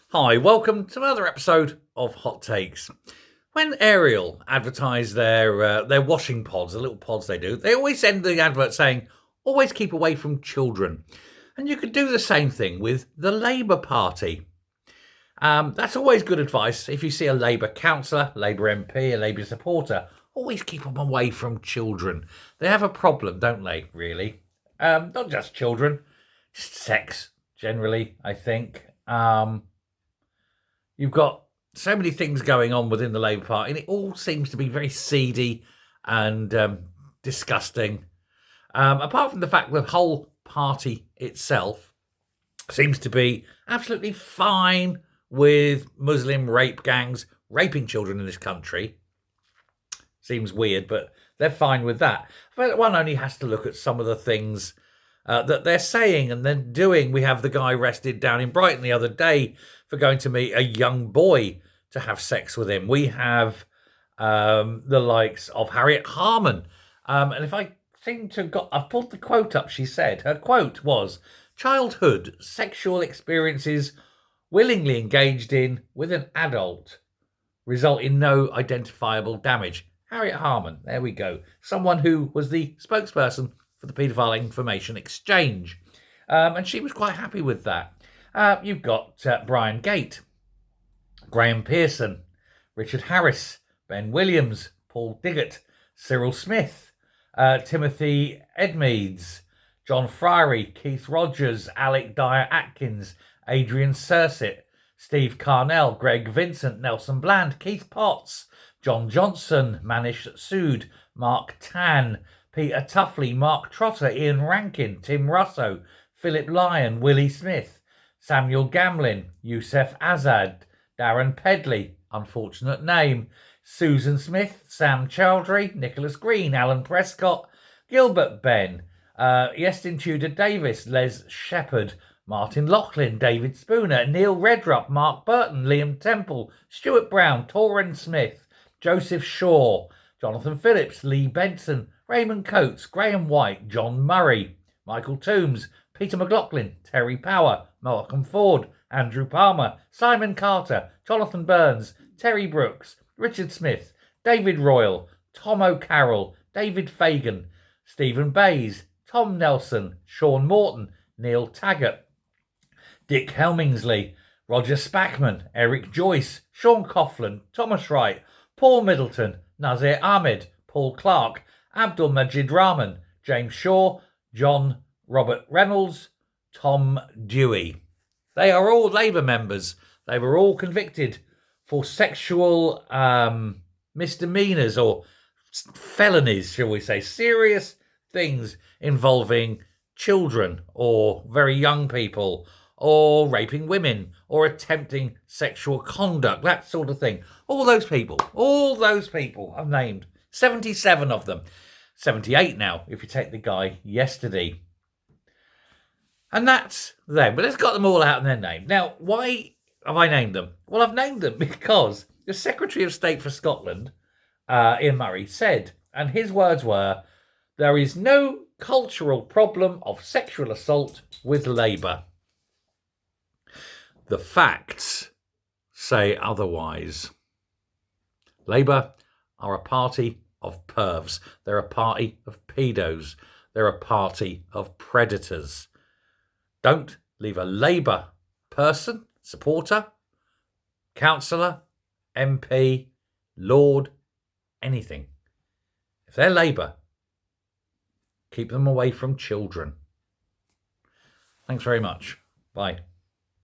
Hi, welcome to another episode of Hot Takes. When Ariel advertise their washing pods, the little pods they always end the advert saying, "Always keep away from children." And you could do the same thing with the Labour Party. That's always good advice. If you see a Labour councillor, Labour MP, a Labour supporter, always keep them away from children. They have a problem, don't they? Really, not just children, just sex generally. I think. You've got so many things going on within the Labour Party, and it all seems to be very seedy and disgusting. Apart from the fact that the whole party itself seems to be absolutely fine with Muslim rape gangs raping children in this country. Seems weird, but they're fine with that. But one only has to look at some of the things that they're saying and then doing. We have the guy arrested down in Brighton the other day for going to meet a young boy to have sex with him. We have the likes of Harriet Harman. And if I seem to have I've pulled the quote up, she said. Her quote was, "Childhood sexual experiences willingly engaged in with an adult result in no identifiable damage." Harriet Harman, there we go. Someone who was the spokesperson for the Paedophile Information Exchange. And she was quite happy with that. You've got Brian Gate, Graham Pearson, Richard Harris, Ben Williams, Paul Diggott, Cyril Smith, Timothy Edmeades, John Friery, Keith Rogers, Alec Dyer-Atkins, Adrian Sersit, Steve Carnell, Greg Vincent, Nelson Bland, Keith Potts, John Johnson, Manish Sood, Mark Tan, Peter Tuffley, Mark Trotter, Ian Rankin, Tim Russo, Philip Lyon, Willie Smith, Samuel Gamlin, Youssef Azad, Darren Pedley, unfortunate name, Susan Smith, Sam Chowdhury, Nicholas Green, Alan Prescott, Gilbert Benn, Yestin Tudor Davis, Les Shepherd, Martin Loughlin, David Spooner, Neil Redrup, Mark Burton, Liam Temple, Stuart Brown, Torren Smith, Joseph Shaw, Jonathan Phillips, Lee Benson, Raymond Coates, Graham White, John Murray, Michael Toombs, Peter McLaughlin, Terry Power, Malcolm Ford, Andrew Palmer, Simon Carter, Jonathan Burns, Terry Brooks, Richard Smith, David Royal, Tom O'Carroll, David Fagan, Stephen Bayes, Tom Nelson, Sean Morton, Neil Taggart, Dick Helmingsley, Roger Spackman, Eric Joyce, Sean Coughlin, Thomas Wright, Paul Middleton, Nazir Ahmed, Paul Clark, Abdul Majid Rahman, James Shaw, John Robert Reynolds, Tom Dewey. They are all Labour members. They were all convicted for sexual misdemeanours or felonies, shall we say, serious things involving children or very young people or raping women or attempting sexual conduct, that sort of thing. All those people I've named, 77 of them. 78 now, if you take the guy yesterday. And that's them. But let's got them all out in their name. Now, why have I named them? Well, I've named them because the Secretary of State for Scotland, Ian Murray, said, and his words were, "There is no cultural problem of sexual assault with Labour." The facts say otherwise. Labour are a party of pervs. They're a party of pedos. They're a party of predators. Don't leave a Labour person, supporter, councillor, MP, Lord, anything. If they're Labour, keep them away from children. Thanks very much. Bye.